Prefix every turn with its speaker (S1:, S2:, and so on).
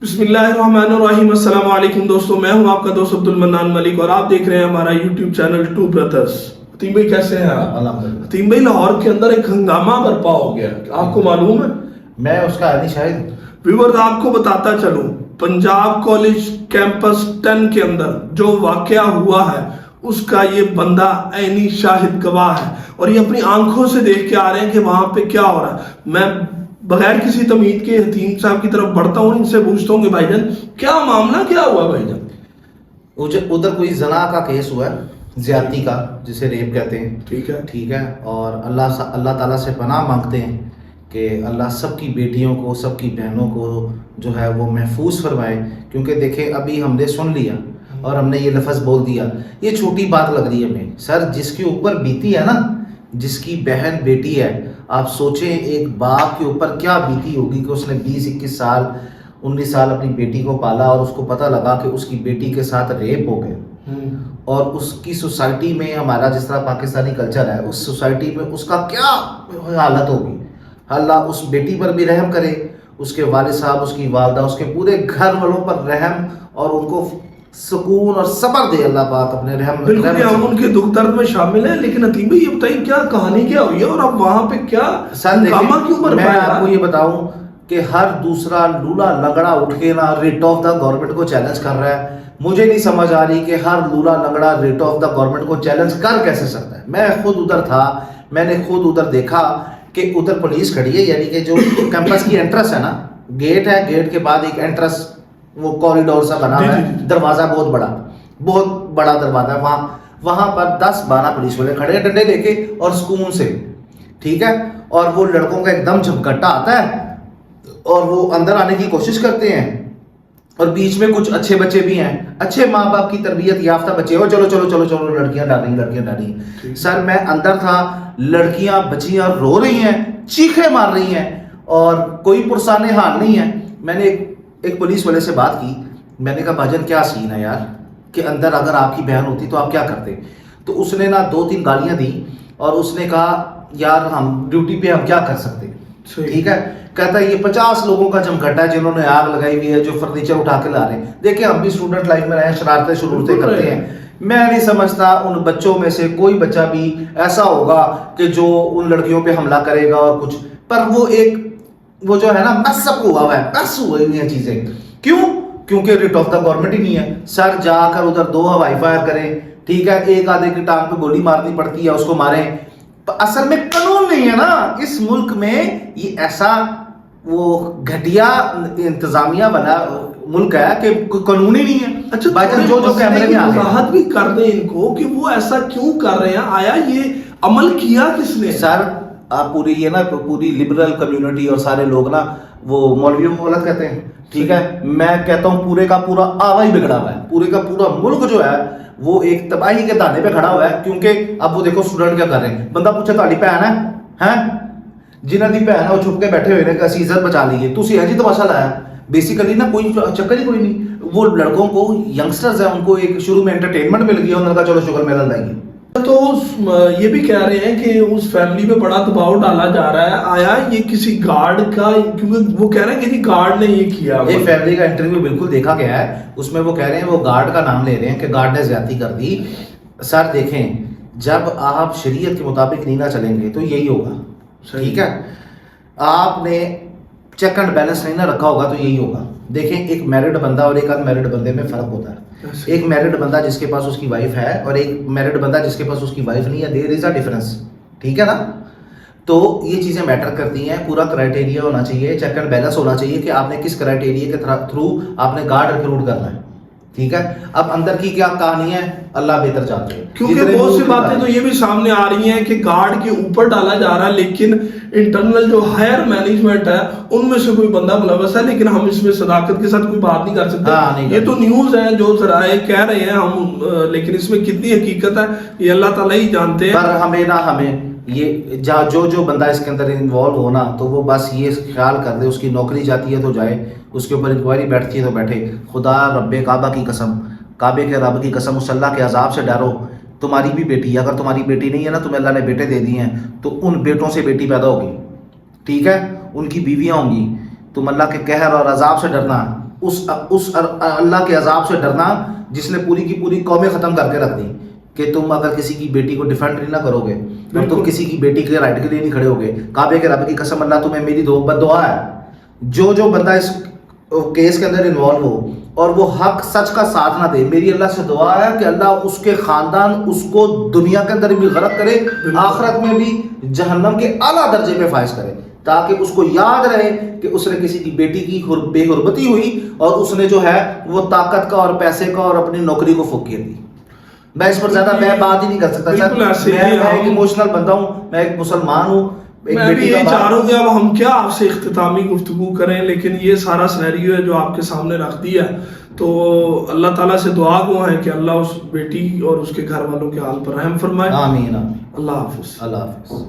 S1: بسم اللہ الرحمن الرحیم۔ السلام علیکم دوستو، میں ہوں آپ کا دوست عبد المنان ملک اور آپ دیکھ رہے ہیں ہمارا یوٹیوب چینل ٹو برادرز۔ حتیم بھائی کیسے ہیں آپ؟
S2: الحمدللہ۔
S1: حتیم بھائی لاہور کے اندر ایک ہنگامہ برپا ہو گیا، آپ کو معلوم ہے؟
S2: میں اس کا عینی شاہد ہوں۔
S1: ویورز آپ کو بتاتا چلوں، پنجاب کالج کیمپس 10 کے اندر جو واقعہ ہوا ہے اس کا یہ بندہ عینی شاہد گواہ ہے اور یہ اپنی آنکھوں سے دیکھ کے آ رہے ہیں کہ وہاں پہ کیا ہو رہا ہے۔ میں بغیر کسی تمہید کے حتیم صاحب کی طرف بڑھتا ہوں، ان سے پوچھتا ہوں کہ بھائی جان کیا معاملہ کیا ہوا بھائی جان؟
S2: ادھر کوئی زنا کا کیس ہوا ہے، زیادتی کا، جسے ریپ کہتے ہیں۔ ٹھیک ہے، اور اللہ تعالیٰ سے پناہ مانگتے ہیں کہ اللہ سب کی بیٹیوں کو، سب کی بہنوں کو جو ہے وہ محفوظ فرمائے، کیونکہ دیکھیں ابھی ہم نے سن لیا اور ہم نے یہ لفظ بول دیا، یہ چھوٹی بات لگ رہی ہے ہمیں۔ سر جس کے اوپر بیتی ہے نا، جس کی بہن بیٹی ہے، آپ سوچیں ایک باپ کے اوپر کیا بیتی ہوگی کہ اس نے 20-21 سال 19 سال اپنی بیٹی کو پالا اور اس کو پتہ لگا کہ اس کی بیٹی کے ساتھ ریپ ہو گئے، اور اس کی سوسائٹی میں، ہمارا جس طرح پاکستانی کلچر ہے، اس سوسائٹی میں اس کا کیا حالت ہوگی۔ اللہ اس بیٹی پر بھی رحم کرے، اس کے والد صاحب، اس کی والدہ، اس کے پورے گھر والوں پر رحم اور ان کو سکون اور صبر دے اللہ پاک اپنے رحم۔
S1: بالکل ہم ان کے دکھ درد میں شامل ہیں، لیکن حتیم بھائی یہ بتائیے کیا کہانی کیا ہوئی ہے اور اب وہاں پہ کیا ہنگامہ کیوں برپا؟
S2: میں آپ کو یہ بتاؤں کہ ہر دوسرا لولا لنگڑا اٹھ کے نا ریٹ آف دا گورنمنٹ کو چیلنج کر رہا ہے۔ مجھے نہیں سمجھ آ رہی کہ ہر لولا لنگڑا ریٹ آف دا گورنمنٹ کو چیلنج کر کیسے سکتا ہے۔ میں خود ادھر تھا، میں نے خود ادھر دیکھا کہ ادھر پولیس کھڑی ہے، یعنی کہ جو کیمپس کی انٹرس ہے نا، گیٹ ہے، گیٹ کے بعد ایک انٹرس، وہ کوریڈور سا بنا ہوا ہے، دروازہ بہت بڑا دروازہ ہے، وہاں پر 10-12 پولیس والے کھڑے ہیں ڈنڈے لے کے اور سکون سے، ٹھیک ہے، اور وہ لڑکوں کا ایک دم جھپکٹا آتا ہے اور وہ اندر آنے کی کوشش کرتے ہیں، اور بیچ میں کچھ اچھے بچے بھی ہیں، اچھے ماں باپ کی تربیت یافتہ بچے، اور چلو چلو چلو چلو لڑکیاں ڈال رہی ہیں۔ سر میں اندر تھا، لڑکیاں بچیاں رو رہی ہیں، چیخیں مار رہی ہیں اور کوئی پرسان حال نہیں ہے۔ میں نے ایک پولیس والے سے بات کی، میں نے کہا بھاجن کیا سین ہے یار، کہ اندر اگر آپ کی بہن ہوتی تو آپ کیا کرتے؟ تو اس نے نا 2-3 گالیاں دی اور اس نے کہا یار ہم ڈیوٹی پہ ہم کیا کر سکتے، ٹھیک ہے، کہتا ہے یہ 50 لوگوں کا جمگھٹا ہے جنہوں نے آگ لگائی ہوئی ہے، جو فرنیچر اٹھا کے لا رہے ہیں۔ دیکھیں ہم بھی اسٹوڈنٹ لائف میں رہے، شرارتیں کرتے ہیں، میں نہیں سمجھتا ان بچوں میں سے کوئی بچہ بھی ایسا ہوگا کہ جو ان لڑکیوں پہ حملہ کرے گا اور کچھ، پر وہ جو ہے نا مس اپ ہوا ہے، مس ہوئی ہیں چیزیں، کیونکہ ریٹ آف دا گورنمنٹ ہی نہیں ہے۔ سر جا کر ادھر 2 ہوائی فائر کریں، ٹھیک ہے، ایک آدھے کی ٹانگ پہ گولی مارنی پڑتی ہے، اس کو ماریں، اصل میں قانون نہیں ہے نا اس ملک میں۔ یہ ایسا وہ گھٹیا انتظامیہ بنا ملک ہے کہ قانون ہی نہیں ہے۔
S1: اچھا
S2: بھائی جان جو کیمرے میں
S1: وضاحت بھی کر دیں ان کو کہ وہ ایسا کیوں کر رہے ہیں، آیا یہ عمل کیا کس نے؟
S2: سر آپ پوری یہ نا پوری لبرل کمیونٹی اور سارے لوگ نا وہ مولویوں کو غلط کہتے ہیں، ٹھیک ہے، میں کہتا ہوں پورے کا پورا آوا ہی بگڑا ہوا ہے، پورے کا پورا ملک جو ہے وہ ایک تباہی کے دانے پہ کھڑا ہوا ہے۔ کیونکہ اب وہ دیکھو اسٹوڈنٹ کیا کر رہے ہیں، بندہ پوچھے تاری بہن ہے، جنہوں کی بہن ہے وہ چھپ کے بیٹھے ہوئے نے کہ اسی عزت بچا لیے، تسی ہے جی تماشا لایا، بیسیکلی نا کوئی چکر ہی کوئی نہیں۔ وہ لڑکوں کو، ینگسٹرز ہیں، ان کو ایک شروع میں انٹرٹینمنٹ مل گیا، انہوں نے کہا چلو شکر میلہ لائیے۔
S1: تو یہ بھی کہہ رہے ہیں کہ اس فیملی پہ بڑا دباؤ ڈالا جا رہا ہے، آیا یہ کسی گارڈ کا، کیونکہ وہ کہہ رہے ہیں کہ گارڈ نے یہ کیا۔
S2: ایک فیملی کا انٹرویو بالکل دیکھا گیا ہے، اس میں وہ کہہ رہے ہیں، وہ گارڈ کا نام لے رہے ہیں کہ گارڈ نے زیادتی کر دی۔ سر دیکھیں جب آپ شریعت کے مطابق نہیں نہ چلیں گے تو یہی ہوگا، ٹھیک ہے، آپ نے چیک اینڈ بیلنس نہیں نہ رکھا ہوگا تو یہی ہوگا۔ دیکھیں ایک میرڈ بندہ اور ایک ان میرڈ بندے میں فرق ہوتا ہے۔ ایک میرڈ بندہ جس کے پاس اس کی وائف ہے اور ایک میرڈ بندہ جس کے پاس اس کی وائف نہیں ہے، دیر از اے ڈفرنس، ٹھیک ہے نا۔ تو یہ چیزیں میٹر کرتی ہیں، پورا کرائٹیریا ہونا چاہیے، چیک اینڈ بیلنس ہونا چاہیے کہ آپ نے کس کرائٹیریا کے تھرو آپ نے گارڈ ریکروٹ کرنا ہے، ٹھیک ہے۔ اب اندر کی کیا کہانی ہے اللہ بہتر جانتے ہیں،
S1: کیونکہ بہت سی باتیں تو یہ بھی سامنے آ رہی ہیں کہ گارڈ کے اوپر ڈالا جا رہا ہے، لیکن انٹرنل جو ہائر مینجمنٹ ہے ان میں سے کوئی بندہ ملوث ہے، لیکن ہم اس میں صداقت کے ساتھ کوئی بات نہیں کر سکتے۔ یہ تو نیوز ہے جو ذرائع کہہ رہے ہیں ہم، لیکن اس میں کتنی حقیقت ہے یہ اللہ تعالیٰ ہی جانتے ہیں۔
S2: پر ہمیں یہ جو بندہ اس کے اندر انوالو ہونا تو وہ بس یہ خیال کر دے، اس کی نوکری جاتی ہے تو جائے، اس کے اوپر انکوائری بیٹھتی ہے تو بیٹھے۔ خدا رب کعبہ کی قسم، کعبے کے رب کی قسم، اس اللہ کے عذاب سے ڈرو۔ تمہاری بھی بیٹی ہے، اگر تمہاری بیٹی نہیں ہے نا، تمہیں اللہ نے بیٹے دے دیے ہیں تو ان بیٹوں سے بیٹی پیدا ہوگی، ٹھیک ہے، ان کی بیویاں ہوں گی، تم اللہ کے قہر اور عذاب سے ڈرنا، اس اللہ کے عذاب سے ڈرنا جس نے پوری کی پوری قومیں ختم کر کے رکھ دی کہ تم اگر کسی کی بیٹی کو ڈیفینڈ نہیں نہ کرو گے اور تم کسی کی بیٹی کے رائٹ کے لیے نہیں کھڑے ہوگے. کعبے کے رب کی قسم اللہ تمہیں میری بد دعا ہے جو بندہ اس کیس کے اندر انوالو ہو اور وہ حق سچ کا ساتھ نہ دے, میری اللہ سے دعا ہے کہ اللہ اس کے خاندان اس کو دنیا کے اندر بھی غرق کرے, آخرت میں بھی جہنم کے اعلیٰ درجے پہ فائز کرے, تاکہ اس کو یاد رہے کہ اس نے کسی کی بیٹی کی بے حرمتی ہوئی اور اس نے جو ہے وہ طاقت کا اور پیسے کا اور اپنی نوکری کو فوقیت دی. میں اس پر زیادہ میں بات ہی نہیں کر سکتا سر, میں ایک ایموشنل بندہ ہوں, میں ایک مسلمان ہوں.
S1: میں بھی یہی چاہ رہا ہوں کہ اب ہم کیا آپ سے اختتامی گفتگو کریں, لیکن یہ سارا سینیریو ہے جو آپ کے سامنے رکھ دیا ہے, تو اللہ تعالیٰ سے دعا گو ہے کہ اللہ اس بیٹی اور اس کے گھر والوں کے حال پر رحم فرمائے.
S2: آمین.
S1: اللہ حافظ.
S2: اللہ حافظ.